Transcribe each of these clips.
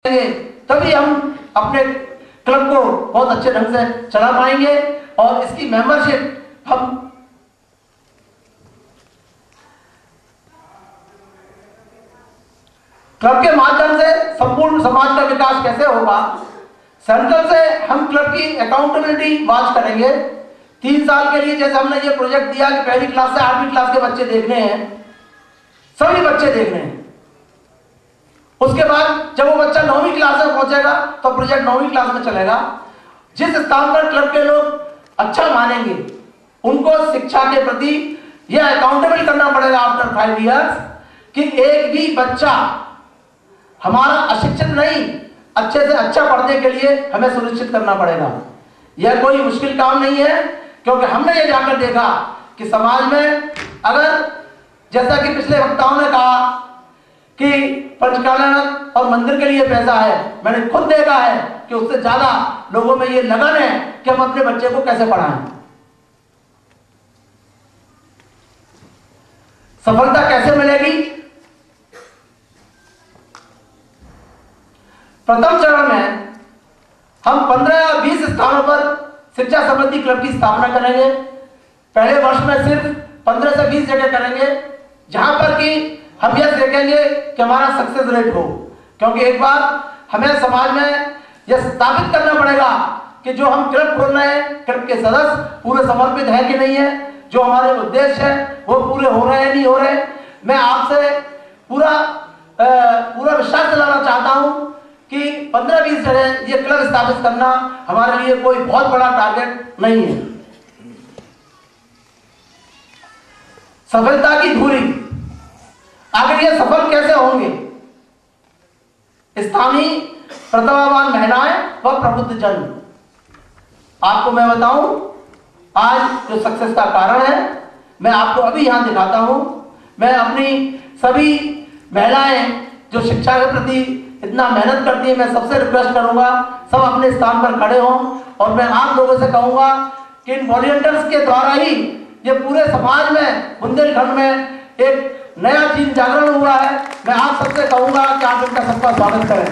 तभी हम अपने क्लब को बहुत अच्छे ढंग से चला पाएंगे और इसकी मेंबरशिप हम क्लब के माध्यम से संपूर्ण समाज का विकास कैसे होगा। सेंट्रल से हम क्लब की अकाउंटेबिलिटी वॉच करेंगे 3 साल के लिए। जैसे हमने ये प्रोजेक्ट दिया कि पहली क्लास से 8वीं क्लास के बच्चे देखने हैं, सभी बच्चे देखने हैं। उसके बाद जब वो बच्चा 9वीं क्लास में पहुंचेगा तो प्रोजेक्ट 9वीं क्लास में चलेगा। जिस स्थान पर क्लब के लोग अच्छा मानेंगे उनको शिक्षा के प्रति यह अकाउंटेबल करना पड़ेगा आफ्टर 5 इयर्स कि एक भी बच्चा हमारा अशिक्षित नहीं, अच्छे से अच्छा पढ़ने के लिए हमें सुनिश्चित करना पड़ेगा। यह कोई मुश्किल काम नहीं है, क्योंकि हमने ये जाकर देखा कि समाज में अगर जैसा कि पिछले वक्ताओं ने कहा कि पंचकाला और मंदिर के लिए पैसा है, मैंने खुद देखा है कि उससे ज्यादा लोगों में ये लगन है कि हम अपने बच्चे को कैसे पढ़ाएं। सफलता कैसे मिलेगी? प्रथम चरण में हम 15 या 20 स्थानों पर शिक्षा संबंधी क्लब की स्थापना करेंगे। पहले वर्ष में सिर्फ 15 से 20 जगह करेंगे, जहां पर कि हम यह देखेंगे कि हमारा सक्सेस रेट हो। क्योंकि एक बार हमें समाज में यह स्थापित करना पड़ेगा कि जो हम क्लब खोल रहे हैं, क्लब के सदस्य पूरे समर्पित हैं कि नहीं है, जो हमारे उद्देश्य है वो पूरे हो रहे हैं नहीं हो रहे। मैं आपसे पूरा विश्वास दिलाना चाहता हूं कि 15-20 जगह ये क्लब स्थापित करना हमारे लिए कोई बहुत बड़ा टारगेट नहीं है। सफलता की धुरी, आखिर ये सफल कैसे होंगे? स्थानीय प्रतिभावान महिलाएं व प्रबुद्ध जन। आपको मैं बताऊं, आज जो सक्सेस का कारण है मैं आपको अभी यहां दिखाता हूं। मैं अपनी सभी महिलाएं जो शिक्षा के प्रति इतना मेहनत करती है, मैं सबसे रिक्वेस्ट करूंगा सब अपने स्थान पर खड़े हों और मैं आप लोगों से कहूंगा कि इन वॉलंटियर्स के द्वारा ही ये पूरे समाज में, बुंदेलखंड में एक नया चीज जागरण हुआ है। मैं आप सबसे कहूंगा कि आप इनका सबका स्वागत करें।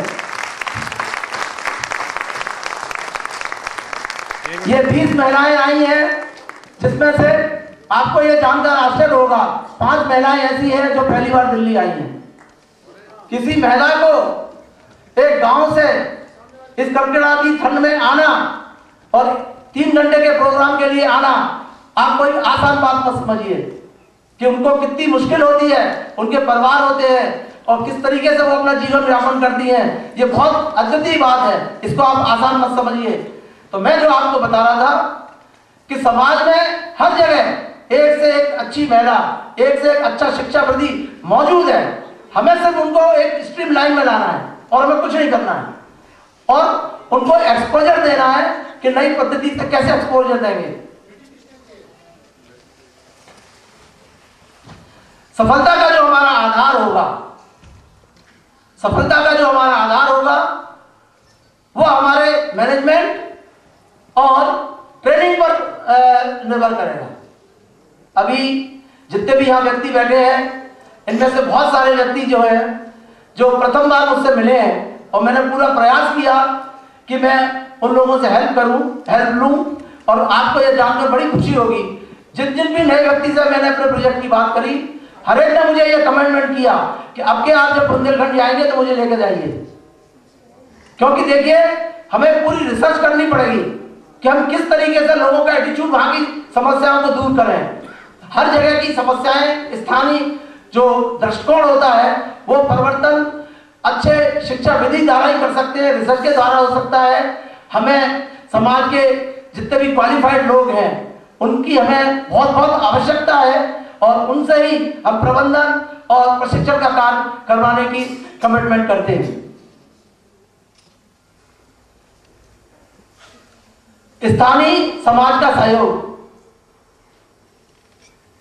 ये 20 महिलाएं आई हैं, जिसमें से आपको ये जानकर आश्चर्य होगा 5 महिलाएं ऐसी हैं जो पहली बार दिल्ली आई हैं। किसी महिला को एक गांव से इस कड़कड़ाती ठंड में आना और 3 घंटे के प्रोग्राम के लिए आना, आप कोई आसान बात मत समझिए कि उनको कितनी मुश्किल होती है, उनके परिवार होते हैं और किस तरीके से वो अपना जीवन यापन करती हैं। ये बहुत अद्वितीय बात है, इसको आप आसान मत समझिए। तो मैं जो आपको बता रहा था कि समाज में हर जगह एक से एक अच्छी महिला, एक से एक अच्छा शिक्षा प्रति मौजूद है। हमें सिर्फ उनको एक स्ट्रीम लाइन में लाना है और हमें कुछ नहीं करना है और उनको एक्सपोजर देना है कि नई पद्धति से कैसे एक्सपोजर देंगे। सफलता का जो हमारा आधार होगा, सफलता का जो हमारा आधार होगा वो हमारे मैनेजमेंट और ट्रेनिंग पर निर्भर करेगा। अभी जितने भी यहां व्यक्ति बैठे हैं, इनमें से बहुत सारे व्यक्ति जो है जो प्रथम बार मुझसे मिले हैं और मैंने पूरा प्रयास किया कि मैं उन लोगों से हेल्प लूं और आपको यह जानकर बड़ी खुशी होगी जिन भी नए व्यक्ति से मैंने अपने प्रोजेक्ट की बात करी, हर एक ने मुझे यह कमिटमेंट किया कि अब के आप जब बुंदेलखंड जाएंगे तो मुझे लेकर जाइए। क्योंकि देखिए हमें पूरी रिसर्च करनी पड़ेगी कि हम किस तरीके से लोगों का एटीट्यूड, वहां की समस्याओं को दूर करें। हर जगह की समस्याएं, स्थानीय जो दृष्टिकोण होता है वो परिवर्तन अच्छे शिक्षा विधि द्वारा ही कर सकते हैं, रिसर्च के द्वारा हो सकता है। हमें समाज के जितने भी क्वालिफाइड लोग हैं उनकी हमें बहुत बहुत आवश्यकता है और उनसे ही हम प्रबंधन और प्रशिक्षण का कार्य करवाने की कमिटमेंट करते हैं। स्थानीय समाज का सहयोग,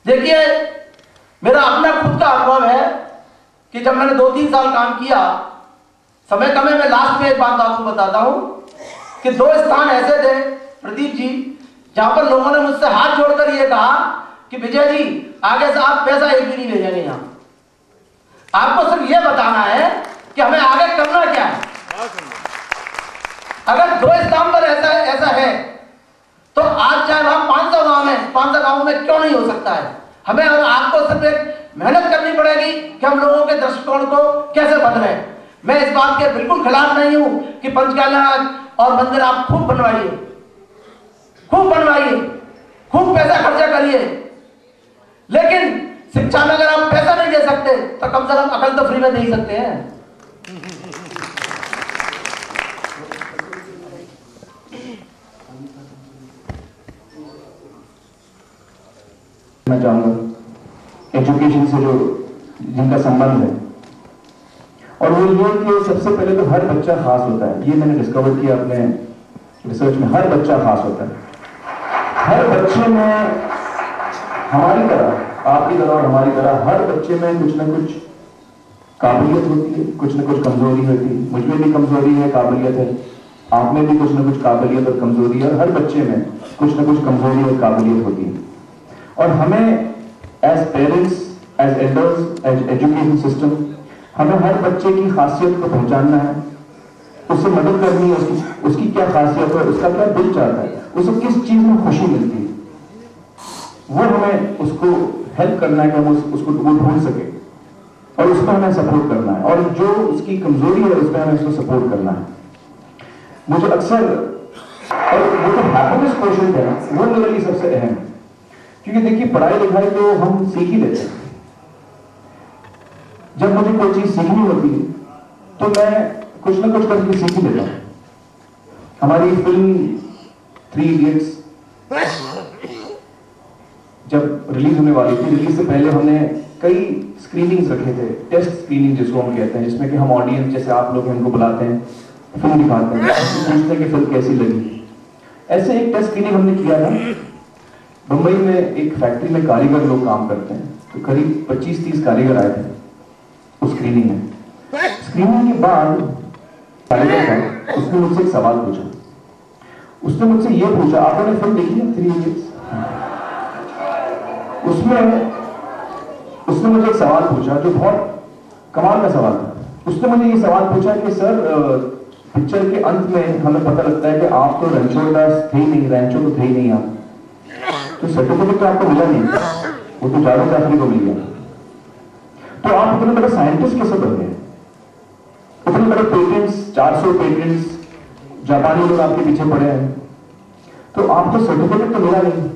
देखिए मेरा अपना खुद का अनुभव है कि जब मैंने 2-3 साल काम किया, समय कम है, मैं लास्ट में एक बात आपको बताता हूं कि 2 स्थान ऐसे थे प्रदीप जी, जहां पर लोगों ने मुझसे हाथ जोड़कर यह कहा कि विजय जी आगे से आप पैसा एक भी नहीं भेजेंगे, यहां आपको सिर्फ यह बताना है कि हमें आगे करना क्या है। अगर 2 स्थान पर ऐसा है तो आज चाहे वहां 500 गांव में 500 गांवों में क्यों नहीं हो सकता है? हमें और आपको सिर्फ एक मेहनत करनी पड़ेगी कि हम लोगों के दृष्टिकोण को कैसे बदले। मैं इस बात के बिल्कुल खिलाफ नहीं हूं कि पंचायत और मंदिर आप खूब बनवाइए, खूब पैसा खर्चा करिए, लेकिन शिक्षा में अगर आप पैसा नहीं दे सकते तो कम से कम अकल तो फ्री में दे ही सकते हैं। मैं चाहूंगा एजुकेशन से जो जिनका संबंध है, और वो ये कि सबसे पहले तो हर बच्चा खास होता है। ये मैंने डिस्कवर किया अपने रिसर्च में, हर बच्चा खास होता है। हर बच्चे में हमारी तरह, आपकी तरह और हमारी तरह, हर बच्चे में कुछ ना कुछ काबिलियत होती है, कुछ ना कुछ कमजोरी होती है। मुझ में भी कमजोरी है, काबिलियत है, आप में भी कुछ ना कुछ काबिलियत और कमजोरी है, और हर बच्चे में कुछ ना कुछ कमजोरी और काबिलियत होती है। और हमें as parents, as elders, as education system, हमें हर बच्चे की खासियत को पहचानना है, उससे मदद करनी है, उसकी क्या खासियत है, उसका क्या दिल चाहता है, उसे किस चीज में खुशी मिलती है, वो हमें उसको हेल्प करना है कि हम उसको वो ढूंढ सके, और उसमें हमें सपोर्ट करना है। और जो उसकी कमजोरी है उसमें हमें उसको सपोर्ट करना है। मुझे अक्सर, और वो जो हैप्पीनेस क्वेश्चन है वो मेरे लिए सबसे अहम है, क्योंकि देखिए पढ़ाई लिखाई तो हम सीख ही लेते हैं। जब मुझे कोई चीज सीखनी होती है तो मैं कुछ ना कुछ करके सीख ही लेता हूं। हमारी फिल्म 3 इडियट्स जब रिलीज होने वाली थी, रिलीज से पहले हमने कई स्क्रीनिंग्स रखे थे, टेस्ट स्क्रीनिंग जिसको हम कहते हैं, जिसमें कि हम ऑडियंस, जैसे आप लोग हमको बुलाते हैं, फिल्म दिखाते हैं, पूछते हैं कि फिल्म कैसी लगी। ऐसे एक टेस्ट स्क्रीनिंग हमने किया था। मुंबई में एक फैक्ट्री में कारीगर लोग काम करते हैं, तो करीब 25-30 कारीगर आए थे उस स्क्रीनिंग में। स्क्रीनिंग के बाद कारीगर था, उसने मुझसे एक सवाल पूछा। उसने मुझसे ये पूछा, आपने फिल्म देखी है 3 इडियट्स? उसने मुझे एक सवाल पूछा जो बहुत कमाल का सवाल था। उसने मुझे ये सवाल पूछा कि सर, पिक्चर के अंत में हमें पता लगता है कि आप तो रैंचो थे ही नहीं, रैंचो तो थे ही नहीं आप, तो सर्टिफिकेट तो आपको मिला नहीं, वो तो जावेद जाफरी को मिल गया। तो आप इतने बड़े साइंटिस्ट कैसे बन गए? इतने बड़े पेटेंट्स, 400 पेटेंट्स जापानी लोग आपके पीछे पड़े हैं, तो आपको सर्टिफिकेट तो मिला नहीं,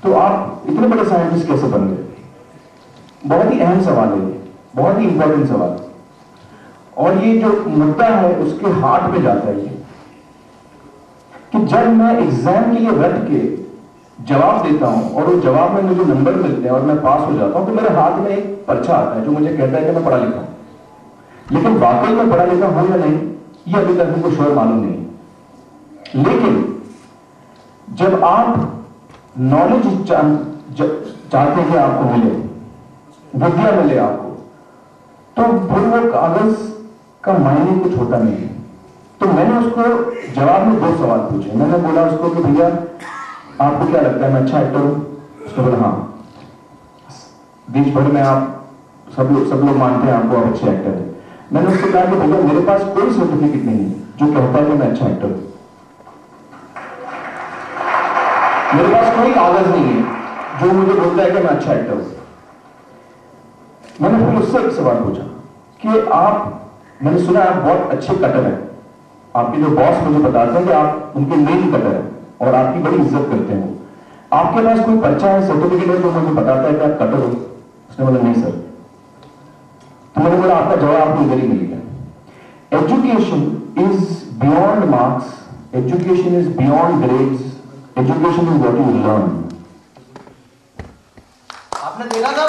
तो आप इतने बड़े साइंटिस्ट कैसे बन गए? बहुत ही अहम सवाल है, बहुत ही इंपॉर्टेंट सवाल। और ये जो मुद्दा है उसके हार्ट में जाता है ये, कि जब मैं एग्जाम के लिए रट के जवाब देता हूं और वो जवाब में मुझे नंबर मिलते हैं और मैं पास हो जाता हूं, तो मेरे हाथ में एक पर्चा आता है जो मुझे कहता है कि मैं पढ़ा लिखा हूं। लेकिन वाकई में पढ़ा लिखा हूं या नहीं, ये अभी तक हमको श्योर मालूम नहीं। लेकिन जब आप नॉलेज चाहते हैं आपको मिले, विद्या मिले आपको, तो फिर वो कागज का मायने कुछ होता नहीं है। तो मैंने उसको जवाब में 2 सवाल पूछे। मैंने बोला उसको कि भैया आपको क्या लगता है मैं अच्छा एक्टर हूं? उसने बोला हाँ, देश भर में आप सब लोग मानते हैं आपको, आप अच्छे एक्टर हैं। मैंने उससे कहा कि भैया मेरे पास कोई सर्टिफिकेट नहीं है जो कहता है कि मैं अच्छा एक्टर हूं, मेरे पास कोई कागज नहीं है जो मुझे बोलता है कि मैं अच्छा एक्टर हूं। मैंने फिर उससे एक सवाल पूछा कि मैंने सुना आप बहुत अच्छे कटर हैं, आपके जो बॉस मुझे बताते हैं कि आप उनके मेन कटर हैं और आपकी बड़ी इज्जत करते हैं, आपके पास कोई पर्चा है, सर्टिफिकेट है जो मुझे बताता है कि आप कटर हो? उसने बोला नहीं सर। तो मैंने बोला आपका जवाब आपको इधर ही मिल गया। Education is beyond marks, education is beyond grades, education is what you learn. आपने देखा था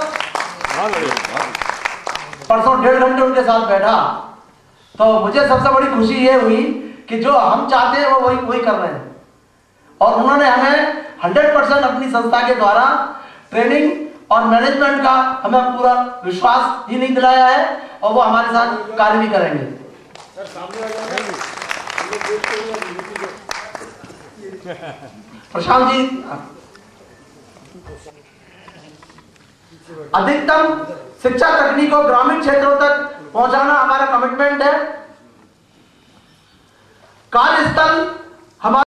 परसों 1.5 घंटे उनके साथ बैठा, तो मुझे सबसे बड़ी खुशी ये हुई कि जो हम चाहते हैं वो वही कर रहे हैं। और उन्होंने हमें 100% अपनी संस्था के द्वारा ट्रेनिंग और मैनेजमेंट का हमें पूरा विश्वास ही नहीं दिलाया है, और वो हमारे साथ कार्य भी करेंगे। प्रशांत जी, अधिकतम शिक्षा तकनीक को ग्रामीण क्षेत्रों तक पहुंचाना हमारा कमिटमेंट है। कार्यस्थल